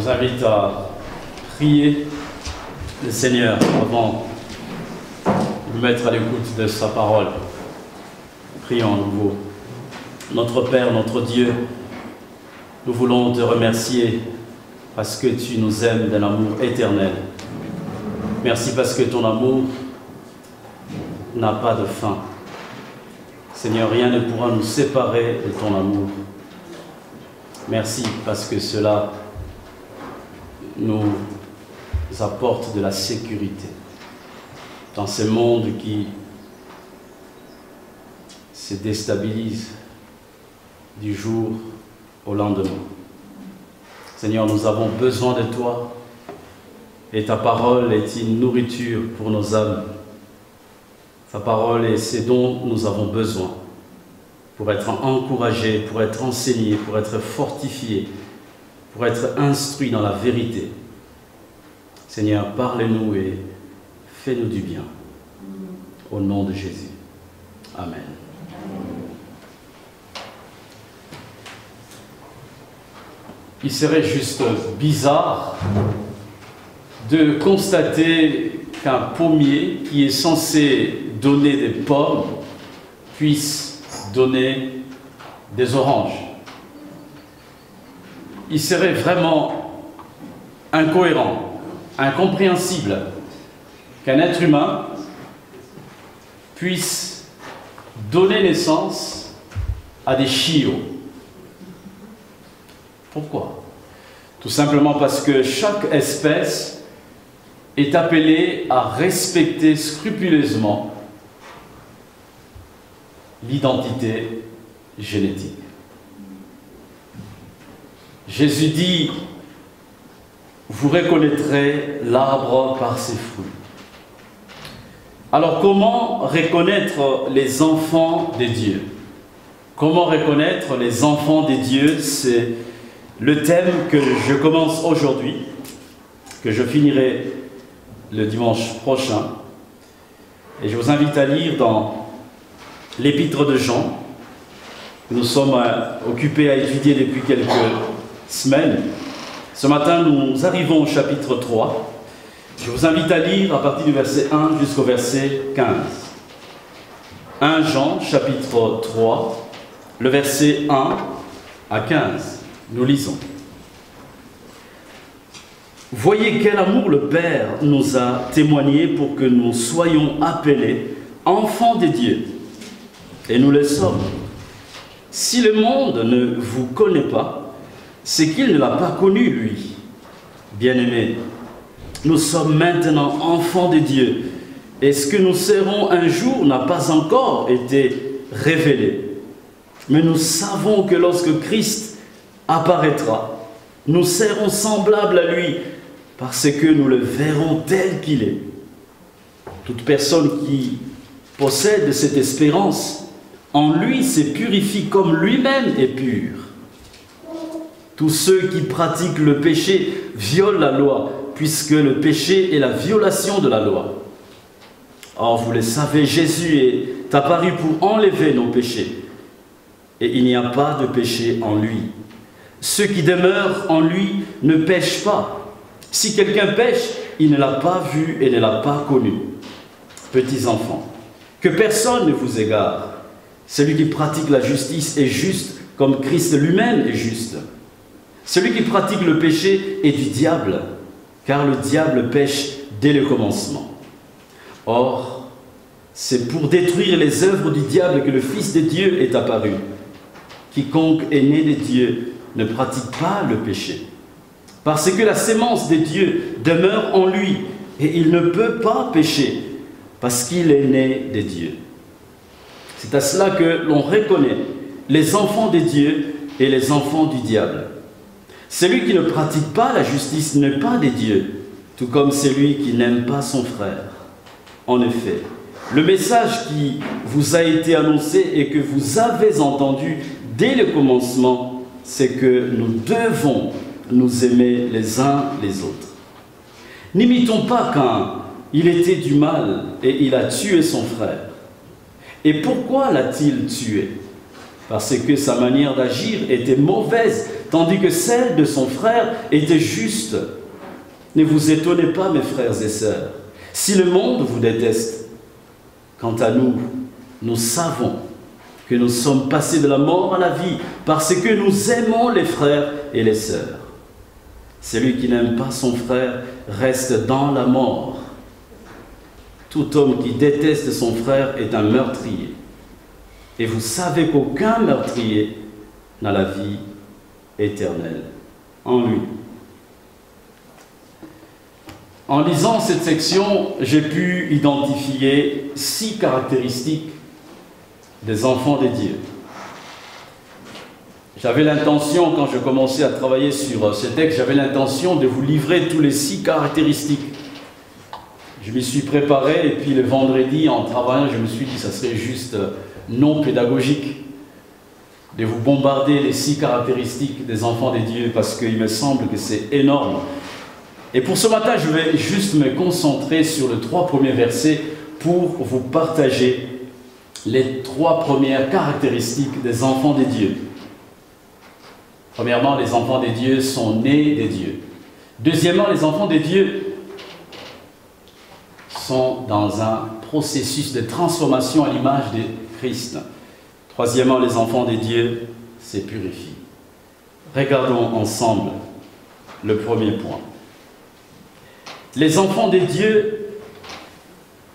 vous invite à prier le Seigneur avant de nous mettre à l'écoute de sa parole. Prions à nouveau. Notre Père, notre Dieu, nous voulons te remercier parce que tu nous aimes d'un amour éternel. Merci parce que ton amour n'a pas de fin. Seigneur, rien ne pourra nous séparer de ton amour. Merci parce que cela nous apporte de la sécurité dans ce monde qui se déstabilise du jour au lendemain. Seigneur, nous avons besoin de toi et ta parole est une nourriture pour nos âmes. Ta parole est ce dont nous avons besoin pour être encouragés, pour être enseignés, pour être fortifiés, pour être instruits dans la vérité. Seigneur, parle-nous et fais-nous du bien. Au nom de Jésus. Amen. Il serait juste bizarre de constater qu'un pommier qui est censé donner des pommes puisse donner des oranges. Il serait vraiment incohérent, incompréhensible qu'un être humain puisse donner naissance à des chiots. Pourquoi? Tout simplement parce que chaque espèce est appelée à respecter scrupuleusement l'identité génétique. Jésus dit, vous reconnaîtrez l'arbre par ses fruits. Alors comment reconnaître les enfants de Dieu? Comment reconnaître les enfants de Dieu? C'est le thème que je commence aujourd'hui, que je finirai le dimanche prochain. Et je vous invite à lire dans l'épître de Jean, que nous sommes occupés à étudier depuis quelques semaines. Ce matin, nous arrivons au chapitre 3. Je vous invite à lire à partir du verset 1 jusqu'au verset 15. 1 Jean, chapitre 3, le verset 1 à 15. Nous lisons. Voyez quel amour le Père nous a témoigné pour que nous soyons appelés enfants de Dieu. Et nous le sommes. Si le monde ne vous connaît pas, c'est qu'il ne l'a pas connu, lui. Bien-aimés, nous sommes maintenant enfants de Dieu. Et ce que nous serons un jour n'a pas encore été révélé. Mais nous savons que lorsque Christ apparaîtra, nous serons semblables à lui, parce que nous le verrons tel qu'il est. Toute personne qui possède cette espérance, en lui se purifie comme lui-même est pur. Tous ceux qui pratiquent le péché violent la loi, puisque le péché est la violation de la loi. Or, vous le savez, Jésus est apparu pour enlever nos péchés, et il n'y a pas de péché en lui. Ceux qui demeurent en lui ne pêchent pas. Si quelqu'un pêche, il ne l'a pas vu et ne l'a pas connu. Petits enfants, que personne ne vous égare. Celui qui pratique la justice est juste, comme Christ lui-même est juste. Celui qui pratique le péché est du diable, car le diable pêche dès le commencement. Or, c'est pour détruire les œuvres du diable que le Fils de Dieu est apparu. Quiconque est né de Dieu ne pratique pas le péché, parce que la sémence de Dieu demeure en lui, et il ne peut pas pécher, parce qu'il est né de Dieu. C'est à cela que l'on reconnaît les enfants de Dieu et les enfants du diable. Celui qui ne pratique pas la justice n'est pas de Dieu, tout comme celui qui n'aime pas son frère. En effet, le message qui vous a été annoncé et que vous avez entendu dès le commencement, c'est que nous devons nous aimer les uns les autres. N'imitons pas Caïn, il était du mal et il a tué son frère. Et pourquoi l'a-t-il tué? Parce que sa manière d'agir était mauvaise tandis que celle de son frère était juste. Ne vous étonnez pas, mes frères et sœurs, si le monde vous déteste. Quant à nous, nous savons que nous sommes passés de la mort à la vie parce que nous aimons les frères et les sœurs. Celui qui n'aime pas son frère reste dans la mort. Tout homme qui déteste son frère est un meurtrier. Et vous savez qu'aucun meurtrier n'a la vie éternelle en lui. En lisant cette section, j'ai pu identifier 6 caractéristiques des enfants de Dieu. J'avais l'intention, quand je commençais à travailler sur ce texte, j'avais l'intention de vous livrer tous les 6 caractéristiques. Je m'y suis préparé et puis le vendredi, en travaillant, je me suis dit que ça serait juste non pédagogique de vous bombarder les 6 caractéristiques des enfants de Dieu parce qu'il me semble que c'est énorme. Et pour ce matin, je vais juste me concentrer sur les 3 premiers versets pour vous partager les 3 premières caractéristiques des enfants de Dieu. Premièrement, les enfants de Dieu sont nés de Dieu. Deuxièmement, les enfants de Dieu sont dans un processus de transformation à l'image de Christ. Troisièmement, les enfants de Dieu se purifient. Regardons ensemble le premier point. Les enfants de Dieu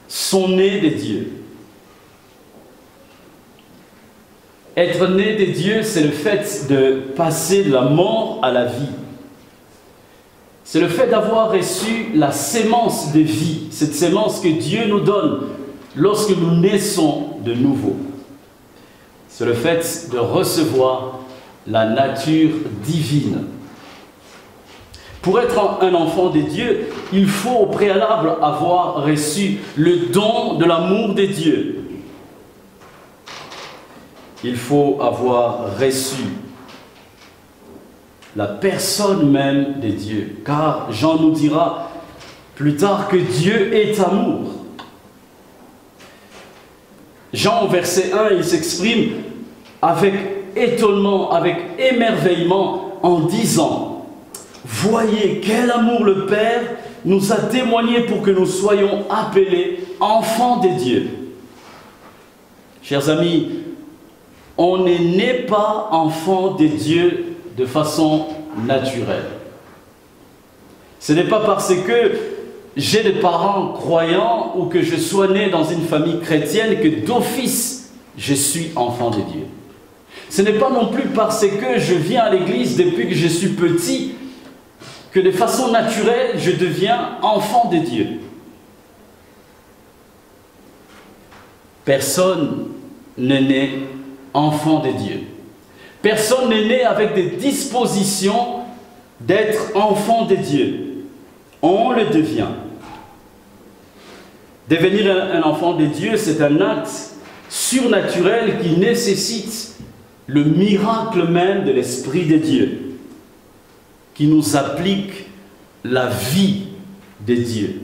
sont nés de Dieu. Être né de Dieu, c'est le fait de passer de la mort à la vie. C'est le fait d'avoir reçu la sémence de vie, cette sémence que Dieu nous donne lorsque nous naissons de nouveau. C'est le fait de recevoir la nature divine. Pour être un enfant de Dieu, il faut au préalable avoir reçu le don de l'amour de Dieu. Il faut avoir reçu la personne même de Dieu. Car Jean nous dira plus tard que Dieu est amour. Jean au verset 1, il s'exprime avec étonnement, avec émerveillement en disant: voyez quel amour le Père nous a témoigné pour que nous soyons appelés enfants de Dieu. Chers amis, on ne naît pas enfant de Dieu de façon naturelle. Ce n'est pas parce que j'ai des parents croyants ou que je sois né dans une famille chrétienne que d'office je suis enfant de Dieu. Ce n'est pas non plus parce que je viens à l'église depuis que je suis petit que de façon naturelle, je deviens enfant de Dieu. Personne n'est né enfant de Dieu. Personne n'est né avec des dispositions d'être enfant de Dieu. On le devient. Devenir un enfant de Dieu, c'est un acte surnaturel qui nécessite le miracle même de l'Esprit de Dieu, qui nous applique la vie de Dieu.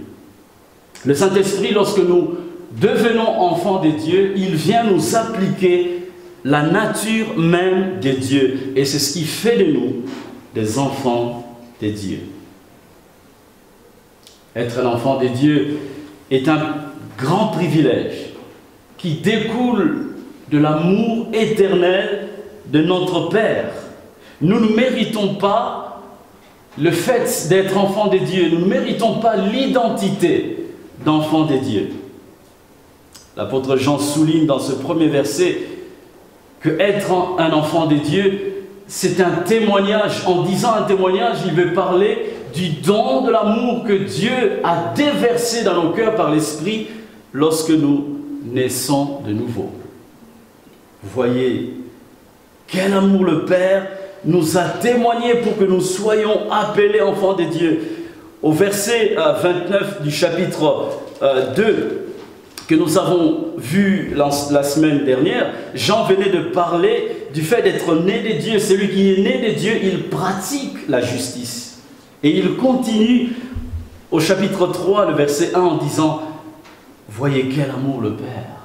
Le Saint-Esprit, lorsque nous devenons enfants de Dieu, il vient nous appliquer la nature même de Dieu. Et c'est ce qui fait de nous des enfants de Dieu. Être un enfant de Dieu est un grand privilège qui découle de l'amour éternel de notre Père. Nous ne méritons pas le fait d'être enfants de Dieu. Nous ne méritons pas l'identité d'enfants de Dieu. L'apôtre Jean souligne dans ce premier verset que être un enfant de Dieu, c'est un témoignage. En disant un témoignage, il veut parler du don de l'amour que Dieu a déversé dans nos cœurs par l'Esprit lorsque nous naissons de nouveau. Vous voyez, quel amour le Père nous a témoigné pour que nous soyons appelés enfants de Dieu. Au verset 29 du chapitre 2, que nous avons vu la semaine dernière, Jean venait de parler du fait d'être né de Dieu. Celui qui est né de Dieu, il pratique la justice. Et il continue au chapitre 3, le verset 1, en disant: voyez quel amour le Père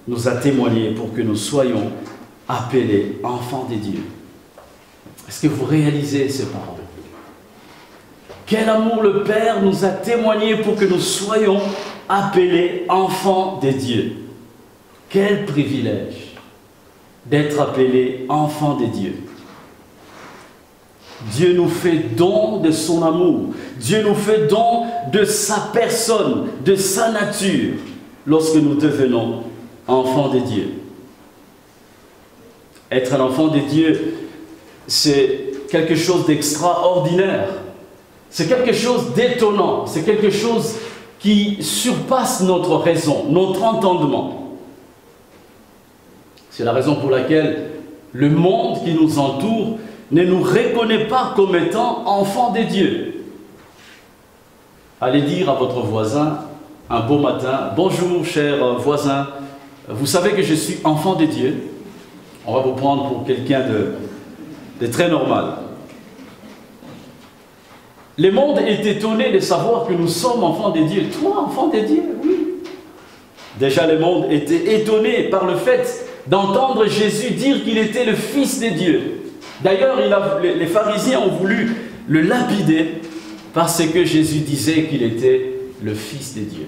nous a témoigné pour que nous soyons appelés enfants de Dieu. Est-ce que vous réalisez ces paroles? Quel amour le Père nous a témoigné pour que nous soyons appelés enfants de Dieu. Quel privilège d'être appelés enfants de Dieu. Dieu nous fait don de son amour. Dieu nous fait don de sa personne, de sa nature, lorsque nous devenons enfants de Dieu. Être un enfant de Dieu, c'est quelque chose d'extraordinaire. C'est quelque chose d'étonnant. C'est quelque chose qui surpasse notre raison, notre entendement. C'est la raison pour laquelle le monde qui nous entoure ne nous reconnaît pas comme étant enfants de Dieu. Allez dire à votre voisin un beau matin: bonjour cher voisin, vous savez que je suis enfant de Dieu. On va vous prendre pour quelqu'un de très normal. Le monde est étonné de savoir que nous sommes enfants de Dieu. Toi, enfant de Dieu, oui. Déjà, le monde était étonné par le fait d'entendre Jésus dire qu'il était le Fils de Dieu. D'ailleurs, les pharisiens ont voulu le lapider parce que Jésus disait qu'il était le Fils de Dieu.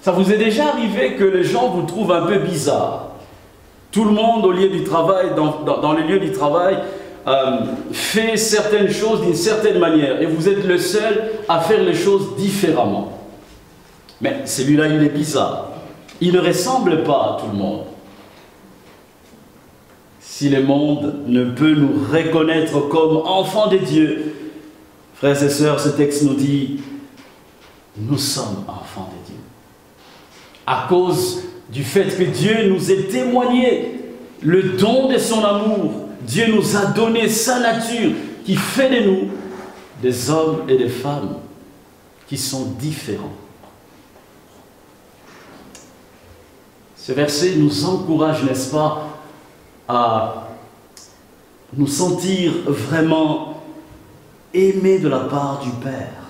Ça vous est déjà arrivé que les gens vous trouvent un peu bizarre? Tout le monde au lieu du travail, dans les lieux du travail, fait certaines choses d'une certaine manière et vous êtes le seul à faire les choses différemment. Mais celui-là, il est bizarre. Il ne ressemble pas à tout le monde. Si le monde ne peut nous reconnaître comme enfants de Dieu, frères et sœurs, ce texte nous dit: nous sommes enfants de Dieu. À cause du fait que Dieu nous ait témoigné le don de son amour, Dieu nous a donné sa nature qui fait de nous des hommes et des femmes qui sont différents. Ce verset nous encourage, n'est-ce pas, à nous sentir vraiment aimés de la part du Père.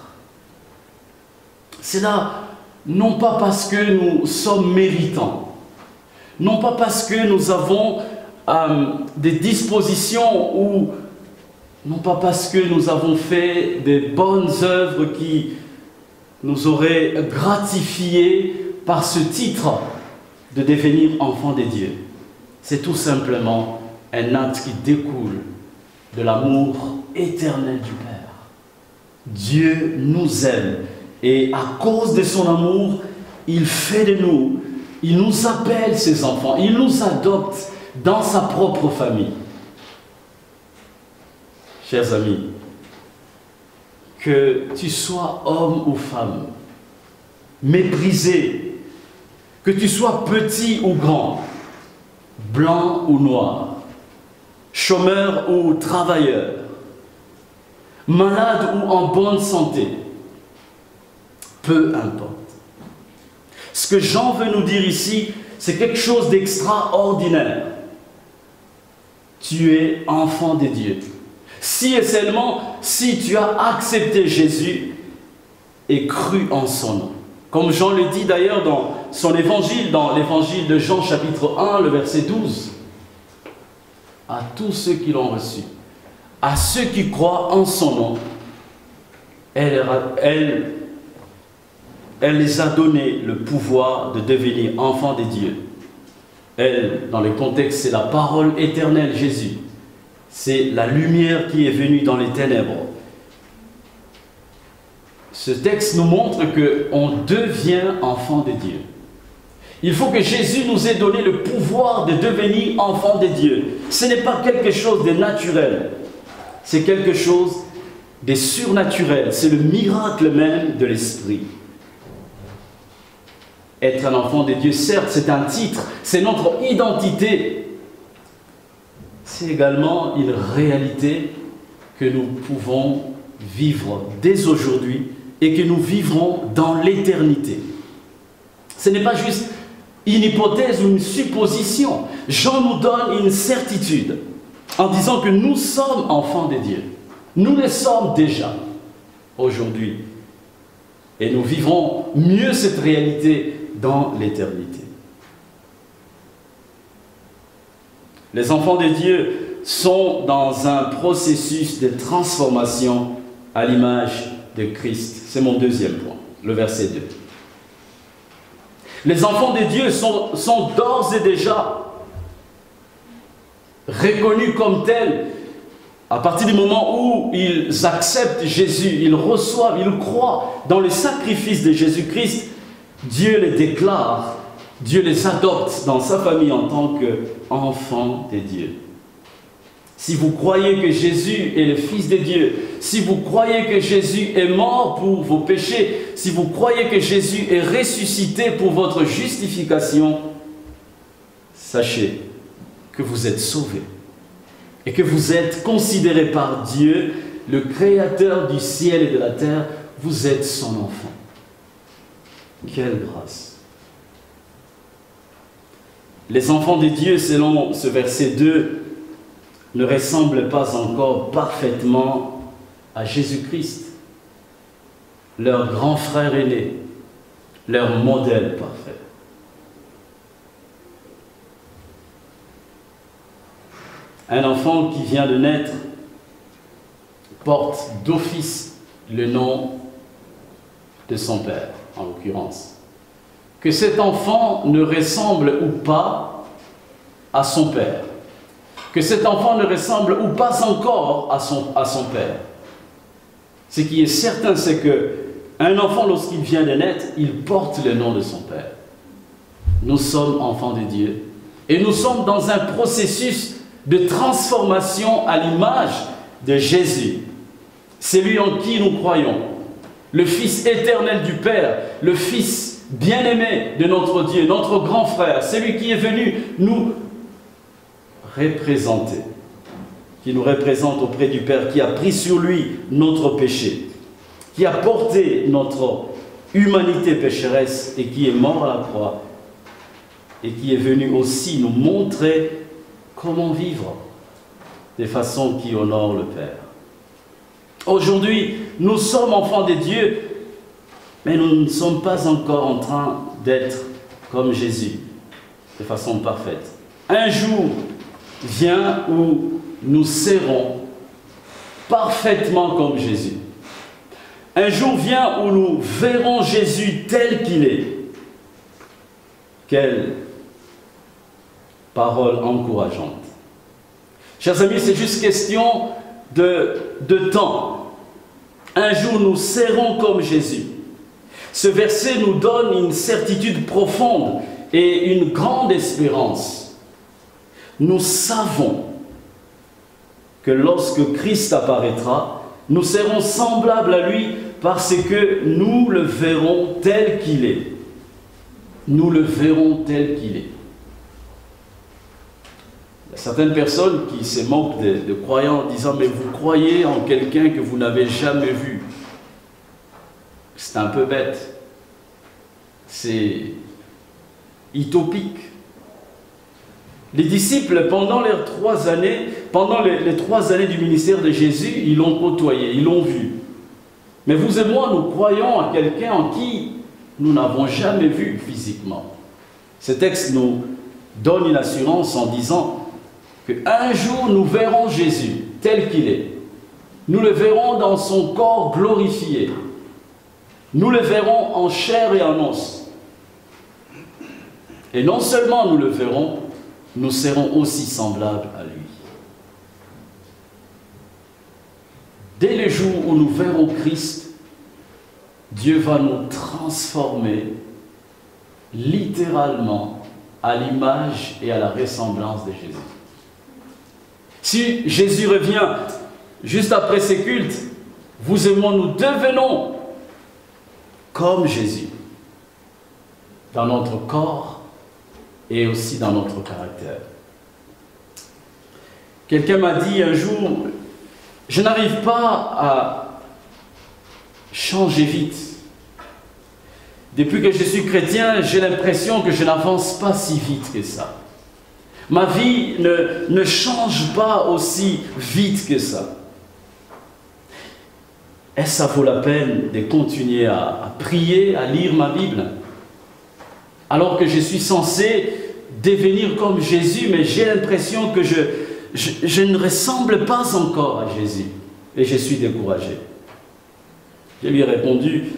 C'est là, non pas parce que nous sommes méritants, non pas parce que nous avons des dispositions ou non pas parce que nous avons fait des bonnes œuvres qui nous auraient gratifiés par ce titre de devenir enfants de Dieu. C'est tout simplement un acte qui découle de l'amour éternel du Père. Dieu nous aime et à cause de son amour, il fait de nous, il nous appelle ses enfants, il nous adopte dans sa propre famille. Chers amis, que tu sois homme ou femme, méprisé, que tu sois petit ou grand, blanc ou noir, chômeur ou travailleur, malade ou en bonne santé, peu importe. Ce que Jean veut nous dire ici, c'est quelque chose d'extraordinaire. Tu es enfant de Dieu. Si et seulement si tu as accepté Jésus et cru en son nom. Comme Jean le dit d'ailleurs dans son évangile, dans l'évangile de Jean chapitre 1, le verset 12. À tous ceux qui l'ont reçu, à ceux qui croient en son nom, elle les a donné le pouvoir de devenir enfants de Dieu. Elle, dans le contexte, c'est la parole éternelle, Jésus. C'est la lumière qui est venue dans les ténèbres. Ce texte nous montre qu'on devient enfant de Dieu. Il faut que Jésus nous ait donné le pouvoir de devenir enfant de Dieu. Ce n'est pas quelque chose de naturel. C'est quelque chose de surnaturel. C'est le miracle même de l'Esprit. Être un enfant de Dieu, certes, c'est un titre, c'est notre identité. C'est également une réalité que nous pouvons vivre dès aujourd'hui et que nous vivrons dans l'éternité. Ce n'est pas juste une hypothèse ou une supposition. Jean nous donne une certitude en disant que nous sommes enfants de Dieu. Nous le sommes déjà aujourd'hui. Et nous vivrons mieux cette réalité dans l'éternité. Les enfants de Dieu sont dans un processus de transformation à l'image de Christ. C'est mon deuxième point, le verset 2. Les enfants de Dieu sont d'ores et déjà reconnus comme tels à partir du moment où ils acceptent Jésus, ils reçoivent, ils croient dans le sacrifice de Jésus-Christ. Dieu les déclare, Dieu les adopte dans sa famille en tant qu'enfants de Dieu. Si vous croyez que Jésus est le Fils de Dieu, si vous croyez que Jésus est mort pour vos péchés, si vous croyez que Jésus est ressuscité pour votre justification, sachez que vous êtes sauvés et que vous êtes considérés par Dieu, le Créateur du ciel et de la terre. Vous êtes son enfant. Quelle grâce! Les enfants de Dieu, selon ce verset 2, ne ressemblent pas encore parfaitement à Jésus-Christ, leur grand frère aîné, leur modèle parfait. Un enfant qui vient de naître porte d'office le nom de son père, en l'occurrence. Que cet enfant ne ressemble ou pas à son père, que cet enfant ne ressemble ou pas encore à son père. Ce qui est certain, c'est qu'un enfant, lorsqu'il vient de naître, il porte le nom de son père. Nous sommes enfants de Dieu et nous sommes dans un processus de transformation à l'image de Jésus. C'est lui en qui nous croyons, le Fils éternel du Père, le Fils bien-aimé de notre Dieu, notre grand frère, celui qui est venu nous représenter, qui nous représente auprès du Père, qui a pris sur lui notre péché, qui a porté notre humanité pécheresse et qui est mort à la croix et qui est venu aussi nous montrer comment vivre de façon qui honore le Père. Aujourd'hui, nous sommes enfants de Dieu, mais nous ne sommes pas encore en train d'être comme Jésus, de façon parfaite. Un jour vient où nous serons parfaitement comme Jésus. Un jour vient où nous verrons Jésus tel qu'il est. Quelle parole encourageante. Chers amis, c'est juste question de temps. Un jour, nous serons comme Jésus. Ce verset nous donne une certitude profonde et une grande espérance. Nous savons que lorsque Christ apparaîtra, nous serons semblables à lui parce que nous le verrons tel qu'il est. Nous le verrons tel qu'il est. Il y a certaines personnes qui se moquent de croyants en disant « Mais vous croyez en quelqu'un que vous n'avez jamais vu ». C'est un peu bête. C'est utopique. Les disciples, pendant les 3 années du ministère de Jésus, ils l'ont côtoyé, ils l'ont vu. Mais vous et moi, nous croyons à quelqu'un en qui nous n'avons jamais vu physiquement. Ce texte nous donne une assurance en disant qu'un jour nous verrons Jésus tel qu'il est. Nous le verrons dans son corps glorifié. Nous le verrons en chair et en os. Et non seulement nous le verrons, nous serons aussi semblables à lui. Dès le jour où nous verrons Christ, Dieu va nous transformer littéralement à l'image et à la ressemblance de Jésus. Si Jésus revient juste après ces cultes, vous et moi, nous devenons comme Jésus, dans notre corps et aussi dans notre caractère. Quelqu'un m'a dit un jour, je n'arrive pas à changer vite. Depuis que je suis chrétien, j'ai l'impression que je n'avance pas si vite que ça. Ma vie ne change pas aussi vite que ça. Est-ce que ça vaut la peine de continuer à prier, à lire ma Bible, alors que je suis censé devenir comme Jésus, mais j'ai l'impression que je ne ressemble pas encore à Jésus. Et je suis découragé. Je lui ai répondu,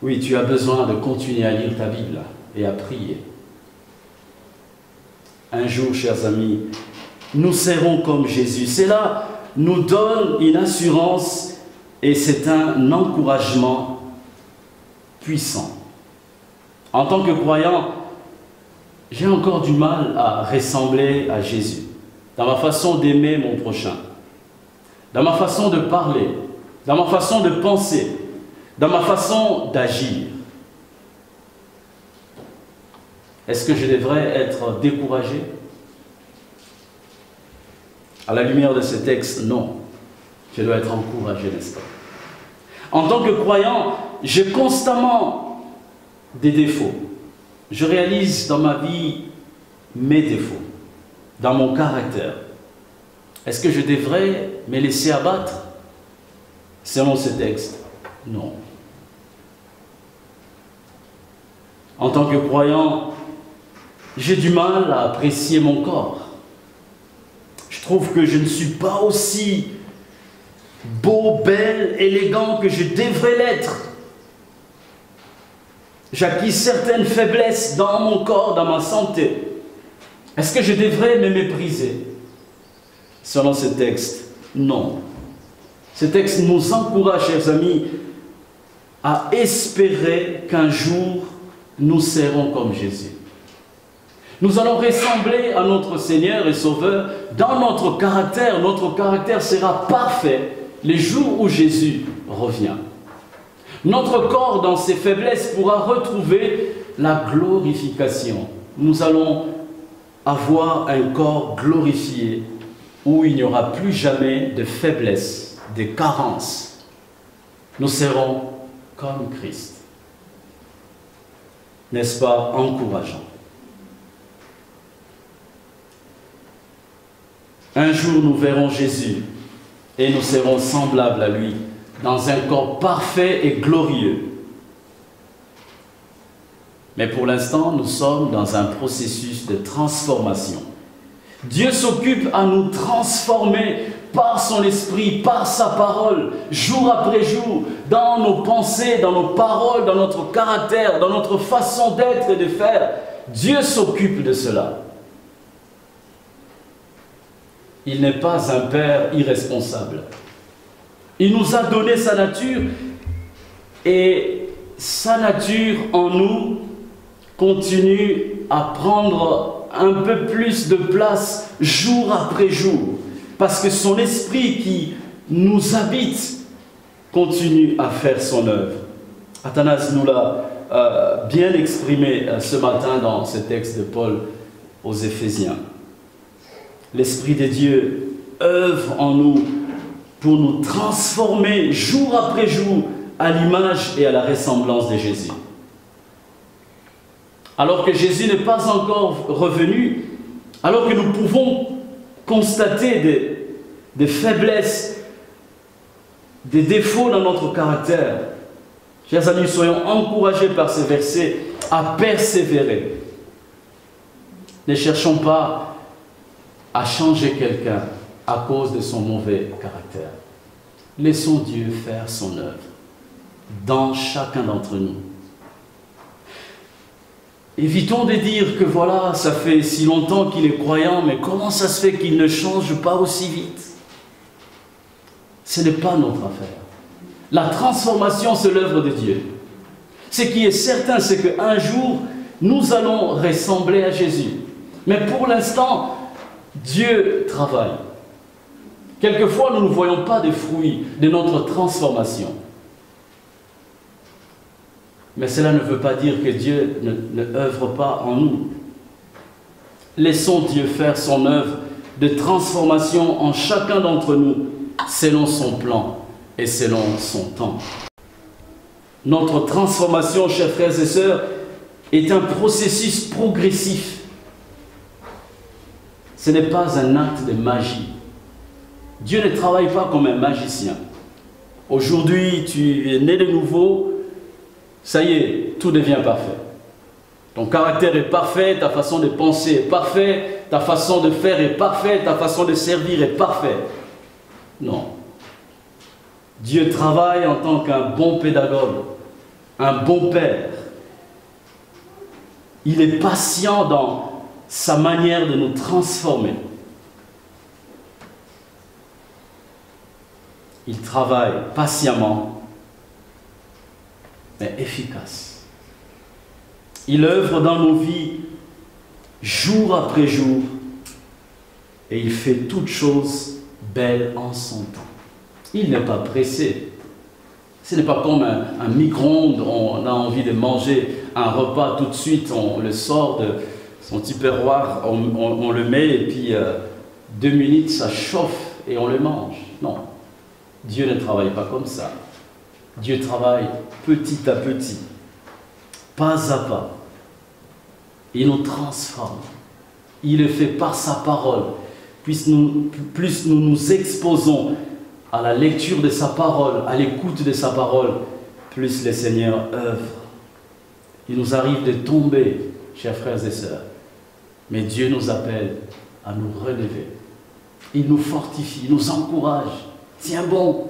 oui, tu as besoin de continuer à lire ta Bible et à prier. Un jour, chers amis, nous serons comme Jésus. Cela nous donne une assurance et c'est un encouragement puissant. En tant que croyant, j'ai encore du mal à ressembler à Jésus, dans ma façon d'aimer mon prochain, dans ma façon de parler, dans ma façon de penser, dans ma façon d'agir. Est-ce que je devrais être découragé? À la lumière de ce texte, non. Je dois être encouragé, n'est-ce pas? En tant que croyant, j'ai constamment des défauts. Je réalise dans ma vie mes défauts, dans mon caractère. Est-ce que je devrais me laisser abattre selon ce texte? Non. En tant que croyant, j'ai du mal à apprécier mon corps. Je trouve que je ne suis pas aussi beau, belle, élégant que je devrais l'être. J'acquis certaines faiblesses dans mon corps, dans ma santé. Est-ce que je devrais me mépriser? Selon ce texte, non. Ce texte nous encourage, chers amis, à espérer qu'un jour, nous serons comme Jésus. Nous allons ressembler à notre Seigneur et Sauveur dans notre caractère. Notre caractère sera parfait les jours où Jésus revient. Notre corps, dans ses faiblesses, pourra retrouver la glorification. Nous allons avoir un corps glorifié où il n'y aura plus jamais de faiblesse, de carences. Nous serons comme Christ. N'est-ce pas encourageant? Un jour, nous verrons Jésus et nous serons semblables à lui dans un corps parfait et glorieux. Mais pour l'instant, nous sommes dans un processus de transformation. Dieu s'occupe à nous transformer par son esprit, par sa parole, jour après jour, dans nos pensées, dans nos paroles, dans notre caractère, dans notre façon d'être et de faire. Dieu s'occupe de cela. Il n'est pas un Père irresponsable. Il nous a donné sa nature et sa nature en nous continue à prendre un peu plus de place jour après jour. Parce que son esprit qui nous habite continue à faire son œuvre. Athanase nous l'a bien exprimé ce matin dans ce texte de Paul aux Éphésiens. L'Esprit de Dieu œuvre en nous pour nous transformer jour après jour à l'image et à la ressemblance de Jésus. Alors que Jésus n'est pas encore revenu, alors que nous pouvons constater des faiblesses, des défauts dans notre caractère, chers amis, soyons encouragés par ces versets à persévérer. Ne cherchons pas à changer quelqu'un à cause de son mauvais caractère. Laissons Dieu faire son œuvre dans chacun d'entre nous. Évitons de dire que voilà, ça fait si longtemps qu'il est croyant, mais comment ça se fait qu'il ne change pas aussi vite? Ce n'est pas notre affaire. La transformation, c'est l'œuvre de Dieu. Ce qui est certain, c'est qu'un jour, nous allons ressembler à Jésus. Mais pour l'instant, Dieu travaille. Quelquefois, nous ne voyons pas des fruits de notre transformation. Mais cela ne veut pas dire que Dieu ne œuvre pas en nous. Laissons Dieu faire son œuvre de transformation en chacun d'entre nous, selon son plan et selon son temps. Notre transformation, chers frères et sœurs, est un processus progressif. Ce n'est pas un acte de magie. Dieu ne travaille pas comme un magicien. Aujourd'hui, tu es né de nouveau, ça y est, tout devient parfait. Ton caractère est parfait, ta façon de penser est parfaite, ta façon de faire est parfaite, ta façon de servir est parfaite. Non. Dieu travaille en tant qu'un bon pédagogue, un bon père. Il est patient dans sa manière de nous transformer. Il travaille patiemment, mais efficace. Il œuvre dans nos vies jour après jour et il fait toutes choses belles en son temps. Il n'est pas pressé. Ce n'est pas comme un micro-ondes, on a envie de manger un repas tout de suite, on le sort de son tupperware, on le met et puis 2 minutes ça chauffe et on le mange. Non, Dieu ne travaille pas comme ça. Dieu travaille petit à petit, pas à pas. Il nous transforme. Il le fait par sa parole. Plus nous nous exposons à la lecture de sa parole, à l'écoute de sa parole, plus le Seigneur œuvre. Il nous arrive de tomber, chers frères et sœurs, mais Dieu nous appelle à nous relever. Il nous fortifie, il nous encourage. Tiens bon,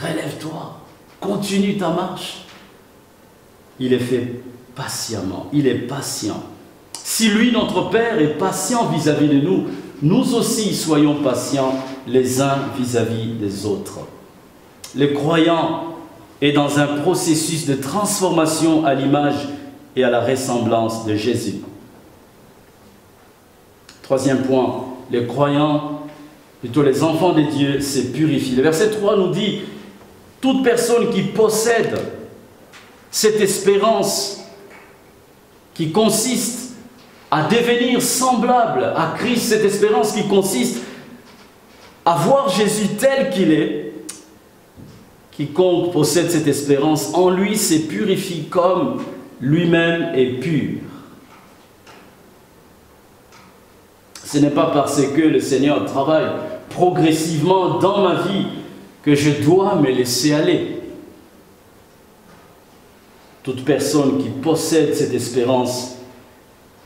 relève-toi, continue ta marche. Il est fait patiemment, il est patient. Si lui, notre Père, est patient vis-à-vis de nous, nous aussi soyons patients les uns vis-à-vis des autres. Le croyant est dans un processus de transformation à l'image et à la ressemblance de Jésus. 3e point, les croyants, plutôt les enfants de Dieu, se purifient. Le verset 3 nous dit, toute personne qui possède cette espérance qui consiste à devenir semblable à Christ, cette espérance qui consiste à voir Jésus tel qu'il est, quiconque possède cette espérance, en lui se purifie comme lui-même est pur. Ce n'est pas parce que le Seigneur travaille progressivement dans ma vie que je dois me laisser aller. Toute personne qui possède cette espérance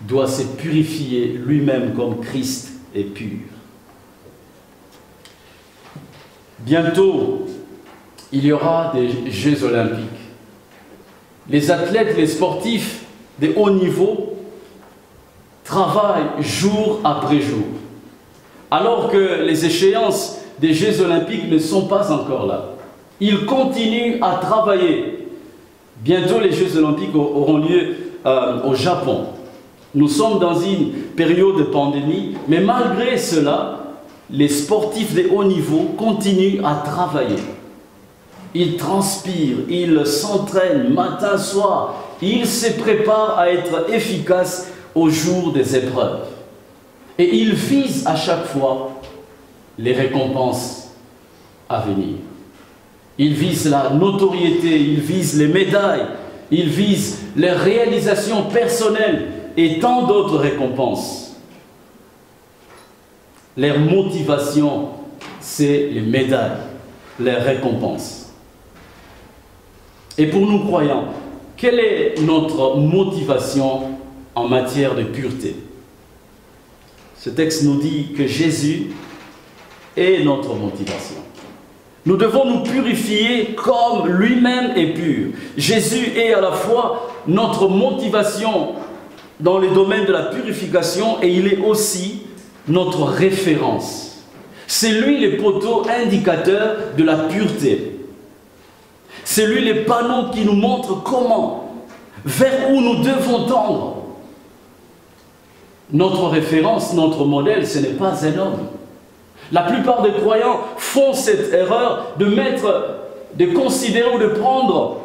doit se purifier lui-même comme Christ est pur. Bientôt, il y aura des Jeux olympiques. Les athlètes, les sportifs de haut niveau travaillent jour après jour. Alors que les échéances des Jeux olympiques ne sont pas encore là. Ils continuent à travailler. Bientôt, les Jeux olympiques auront lieu au Japon. Nous sommes dans une période de pandémie, mais malgré cela, les sportifs de haut niveau continuent à travailler. Ils transpirent, ils s'entraînent matin, soir. Ils se préparent à être efficaces au jour des épreuves. Et ils visent à chaque fois les récompenses à venir. Ils visent la notoriété, ils visent les médailles, ils visent les réalisations personnelles et tant d'autres récompenses. Leur motivation, c'est les médailles, les récompenses. Et pour nous croyants, quelle est notre motivation en matière de pureté? Ce texte nous dit que Jésus est notre motivation. Nous devons nous purifier comme lui-même est pur. Jésus est à la fois notre motivation dans le domaine de la purification et il est aussi notre référence. C'est lui le poteau indicateur de la pureté. C'est lui le panneau qui nous montre comment, vers où nous devons tendre. Notre référence, notre modèle, ce n'est pas un homme. La plupart des croyants font cette erreur de considérer ou de prendre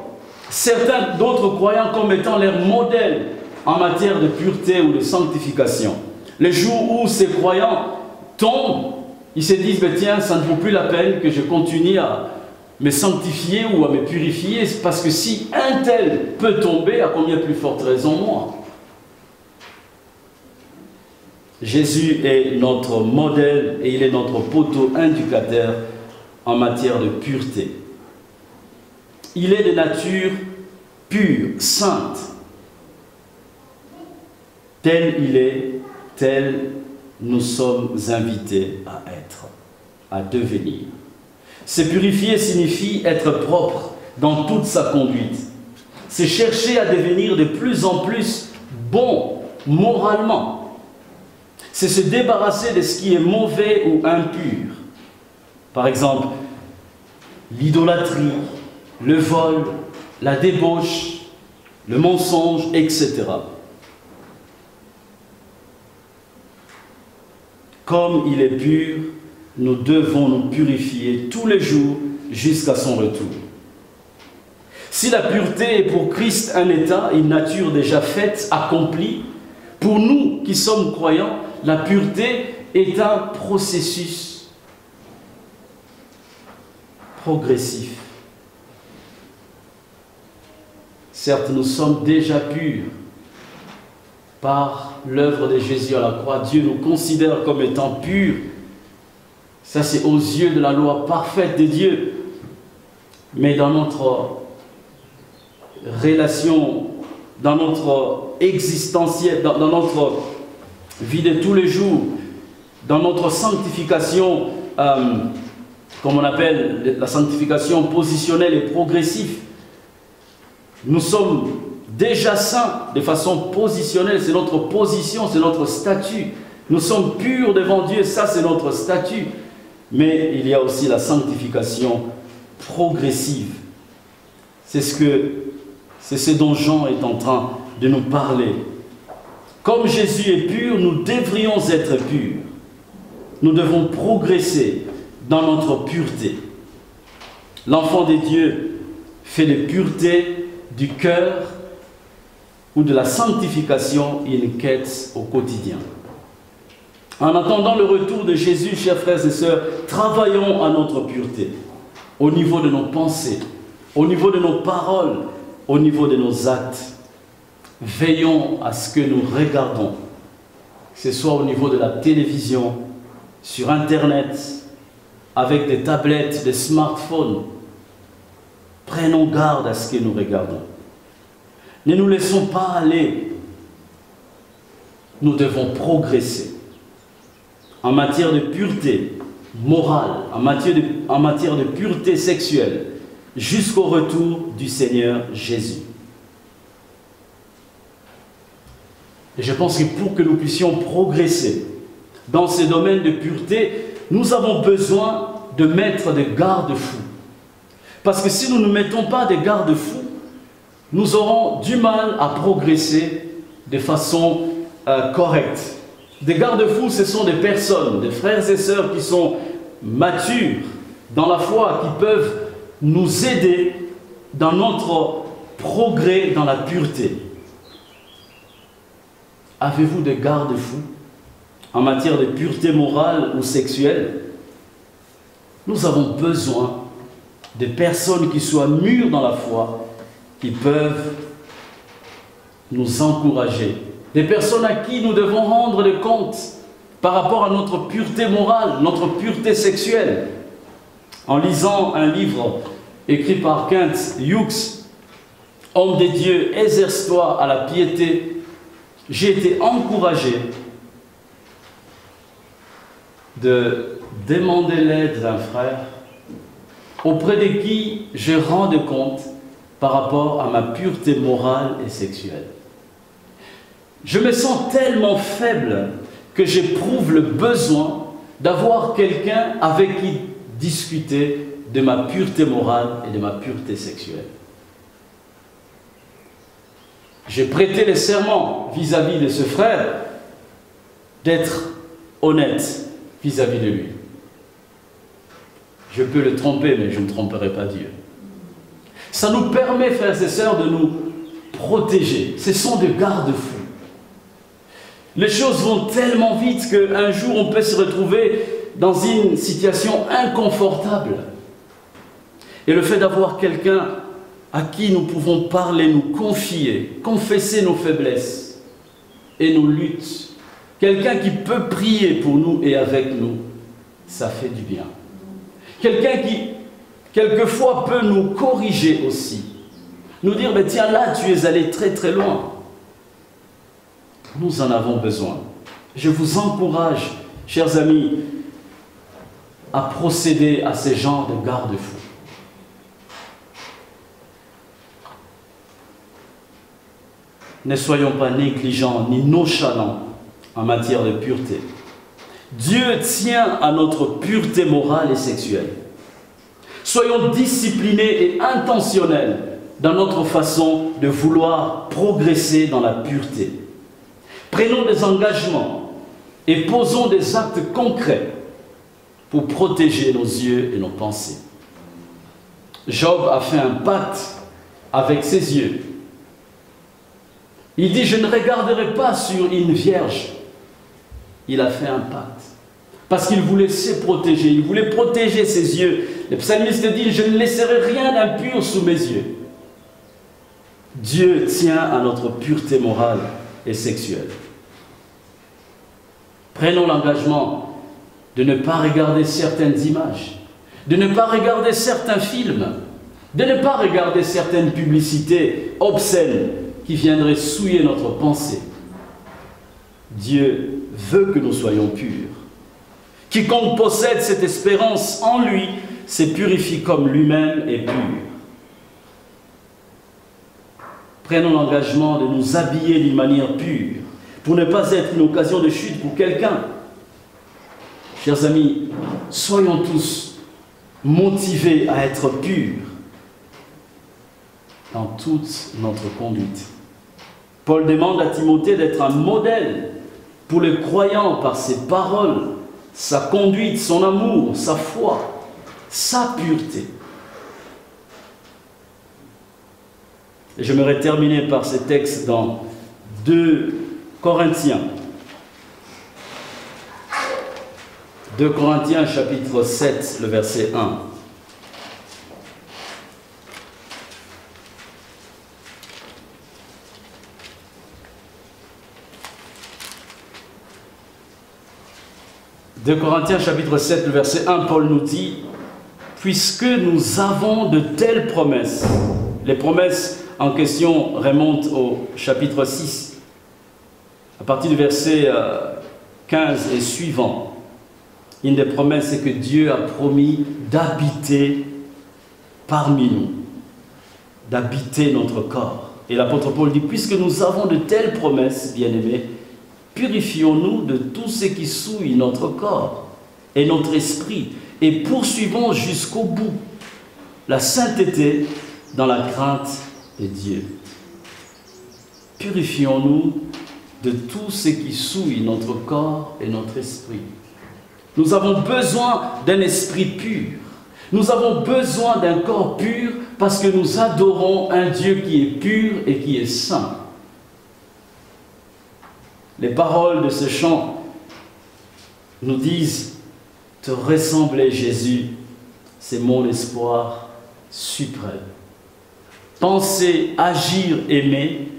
certains d'autres croyants comme étant leur modèle en matière de pureté ou de sanctification. Le jour où ces croyants tombent, ils se disent, tiens, ça ne vaut plus la peine que je continue à me sanctifier ou à me purifier, parce que si un tel peut tomber, à combien plus forte raison moi? Jésus est notre modèle et il est notre poteau indicateur en matière de pureté. Il est de nature pure, sainte. Tel il est, tel nous sommes invités à être, à devenir. Se purifier signifie être propre dans toute sa conduite. C'est chercher à devenir de plus en plus bon moralement. C'est se débarrasser de ce qui est mauvais ou impur. Par exemple, l'idolâtrie, le vol, la débauche, le mensonge, etc. Comme il est pur, nous devons nous purifier tous les jours jusqu'à son retour. Si la pureté est pour Christ un état, une nature déjà faite, accomplie, pour nous qui sommes croyants, la pureté est un processus progressif. Certes, nous sommes déjà purs par l'œuvre de Jésus à la croix. Dieu nous considère comme étant purs. Ça, c'est aux yeux de la loi parfaite de Dieu. Mais dans notre relation, dans notre existentiel, dans notre vie de tous les jours, dans notre sanctification, comme on appelle la sanctification positionnelle et progressive, nous sommes déjà saints de façon positionnelle, c'est notre position, c'est notre statut. Nous sommes purs devant Dieu, ça c'est notre statut. Mais il y a aussi la sanctification progressive. C'est ce dont Jean est en train de nous parler. Comme Jésus est pur, nous devrions être purs. Nous devons progresser dans notre pureté. L'enfant de Dieu fait de pureté du cœur ou de la sanctification une quête au quotidien. En attendant le retour de Jésus, chers frères et sœurs, travaillons à notre pureté, au niveau de nos pensées, au niveau de nos paroles, au niveau de nos actes. Veillons à ce que nous regardons, que ce soit au niveau de la télévision, sur Internet, avec des tablettes, des smartphones. Prenons garde à ce que nous regardons. Ne nous laissons pas aller. Nous devons progresser en matière de pureté morale, en matière de pureté sexuelle, jusqu'au retour du Seigneur Jésus. Et je pense que pour que nous puissions progresser dans ces domaines de pureté, nous avons besoin de mettre des garde-fous. Parce que si nous ne mettons pas des garde-fous, nous aurons du mal à progresser de façon correcte. Des garde-fous, ce sont des personnes, des frères et sœurs qui sont matures dans la foi, qui peuvent nous aider dans notre progrès dans la pureté. Avez-vous des garde-fous en matière de pureté morale ou sexuelle? Nous avons besoin de personnes qui soient mûres dans la foi, qui peuvent nous encourager. Des personnes à qui nous devons rendre des comptes par rapport à notre pureté morale, notre pureté sexuelle. En lisant un livre écrit par Kent Hughes, « Homme de Dieu, exerce-toi à la piété », j'ai été encouragé de demander l'aide d'un frère auprès de qui je rends compte par rapport à ma pureté morale et sexuelle. Je me sens tellement faible que j'éprouve le besoin d'avoir quelqu'un avec qui discuter de ma pureté morale et de ma pureté sexuelle. J'ai prêté le serment vis-à-vis de ce frère d'être honnête vis-à-vis de lui. Je peux le tromper, mais je ne tromperai pas Dieu. Ça nous permet, frères et sœurs, de nous protéger. Ce sont des garde-fous. Les choses vont tellement vite qu'un jour, on peut se retrouver dans une situation inconfortable. Et le fait d'avoir quelqu'un à qui nous pouvons parler, nous confier, confesser nos faiblesses et nos luttes, quelqu'un qui peut prier pour nous et avec nous, ça fait du bien. Quelqu'un qui, quelquefois, peut nous corriger aussi. Nous dire, mais tiens, là, tu es allé très très loin. Nous en avons besoin. Je vous encourage, chers amis, à procéder à ces genres de garde-fous. Ne soyons pas négligents ni nonchalants en matière de pureté. Dieu tient à notre pureté morale et sexuelle. Soyons disciplinés et intentionnels dans notre façon de vouloir progresser dans la pureté. Prenons des engagements et posons des actes concrets pour protéger nos yeux et nos pensées. Job a fait un pacte avec ses yeux. Il dit, je ne regarderai pas sur une vierge. Il a fait un pacte. Parce qu'il voulait se protéger, il voulait protéger ses yeux. Le psalmiste dit, je ne laisserai rien d'impur sous mes yeux. Dieu tient à notre pureté morale et sexuelle. Prenons l'engagement de ne pas regarder certaines images, de ne pas regarder certains films, de ne pas regarder certaines publicités obscènes qui viendraient souiller notre pensée. Dieu veut que nous soyons purs. Quiconque possède cette espérance en lui se purifie comme lui-même est pur. Prenons l'engagement de nous habiller d'une manière pure pour ne pas être une occasion de chute pour quelqu'un. Chers amis, soyons tous motivés à être purs dans toute notre conduite. Paul demande à Timothée d'être un modèle pour les croyants par ses paroles, sa conduite, son amour, sa foi, sa pureté. Et j'aimerais terminer par ces textes dans 2 Corinthiens. 2 Corinthiens chapitre 7, le verset 1. « 2 Corinthiens chapitre 7, le verset 1, Paul nous dit « Puisque nous avons de telles promesses », les promesses en question remontent au chapitre 6, à partir du verset 15 et suivant. Une des promesses, c'est que Dieu a promis d'habiter parmi nous, d'habiter notre corps. Et l'apôtre Paul dit, puisque nous avons de telles promesses, bien-aimés, purifions-nous de tout ce qui souille notre corps et notre esprit, et poursuivons jusqu'au bout la sainteté dans la crainte de Dieu. Purifions-nous de tout ce qui souille notre corps et notre esprit. Nous avons besoin d'un esprit pur. Nous avons besoin d'un corps pur parce que nous adorons un Dieu qui est pur et qui est saint. Les paroles de ce chant nous disent « Te ressembler, Jésus, c'est mon espoir suprême. Penser, agir, aimer,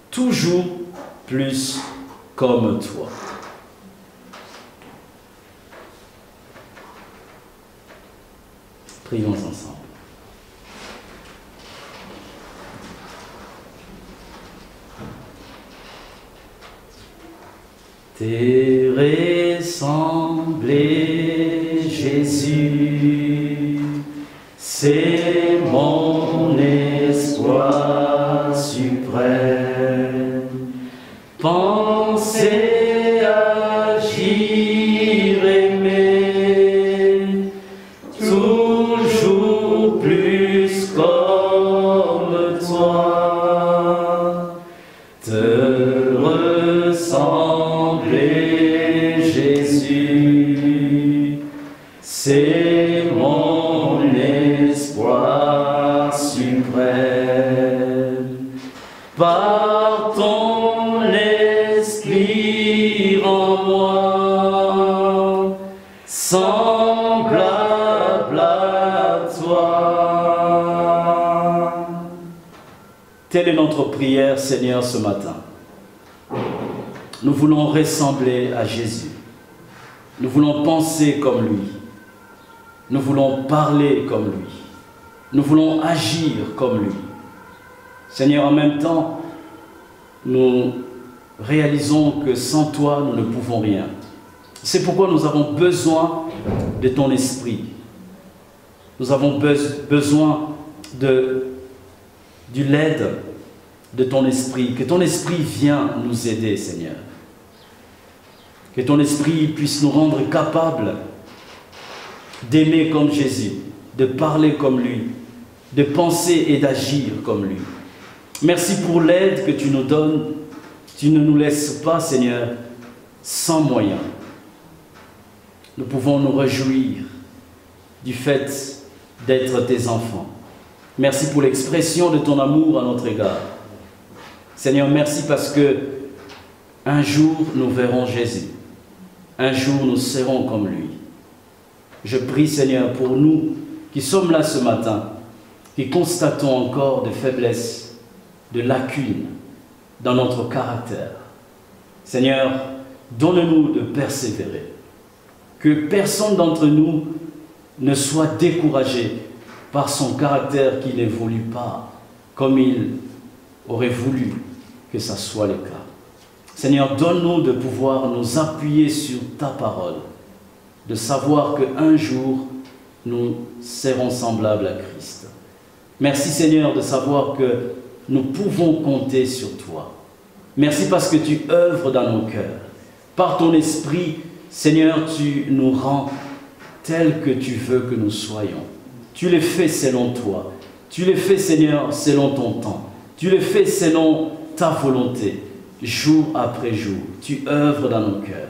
toujours plus comme toi. » Prions ensemble. T'es ressemblé, Jésus, c'est mon espoir suprême. Penser, agir, aimer, toujours plus comme toi. Te ressembler, Jésus, c'est mon espoir suprême. Par ton esprit en moi, semblable à toi. Telle est notre prière, Seigneur, ce matin. Nous voulons ressembler à Jésus. Nous voulons penser comme lui. Nous voulons parler comme lui. Nous voulons agir comme lui. Seigneur, en même temps, nous réalisons que sans toi, nous ne pouvons rien. C'est pourquoi nous avons besoin de ton esprit. Nous avons besoin de l'aide de ton esprit. Que ton esprit vienne nous aider, Seigneur. Que ton esprit puisse nous rendre capables d'aimer comme Jésus, de parler comme lui, de penser et d'agir comme lui. Merci pour l'aide que tu nous donnes. Tu ne nous laisses pas, Seigneur, sans moyens. Nous pouvons nous réjouir du fait d'être tes enfants. Merci pour l'expression de ton amour à notre égard. Seigneur, merci parce que un jour nous verrons Jésus. Un jour nous serons comme lui. Je prie, Seigneur, pour nous qui sommes là ce matin, qui constatons encore des faiblesses, de lacunes dans notre caractère. Seigneur, donne-nous de persévérer. Que personne d'entre nous ne soit découragé par son caractère qui n'évolue pas comme il aurait voulu que ça soit le cas. Seigneur, donne-nous de pouvoir nous appuyer sur ta parole, de savoir qu'un jour, nous serons semblables à Christ. Merci Seigneur de savoir que nous pouvons compter sur toi. Merci parce que tu œuvres dans nos cœurs. Par ton esprit, Seigneur, tu nous rends tels que tu veux que nous soyons. Tu les fais selon toi. Tu les fais, Seigneur, selon ton temps. Tu les fais selon ta volonté, jour après jour. Tu œuvres dans nos cœurs.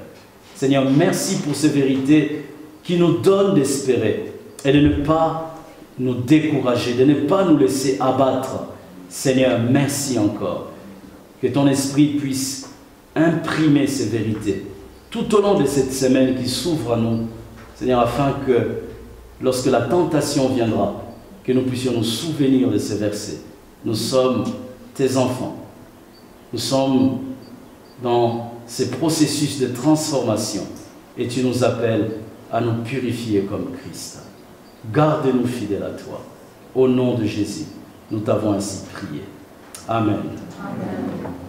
Seigneur, merci pour ces vérités qui nous donnent d'espérer et de ne pas nous décourager, de ne pas nous laisser abattre. Seigneur, merci encore. Que ton esprit puisse imprimer ces vérités tout au long de cette semaine qui s'ouvre à nous, Seigneur, afin que lorsque la tentation viendra, que nous puissions nous souvenir de ces versets. Nous sommes tes enfants. Nous sommes dans ces processus de transformation et tu nous appelles à nous purifier comme Christ. Garde-nous fidèles à toi. Au nom de Jésus, nous t'avons ainsi prié. Amen. Amen.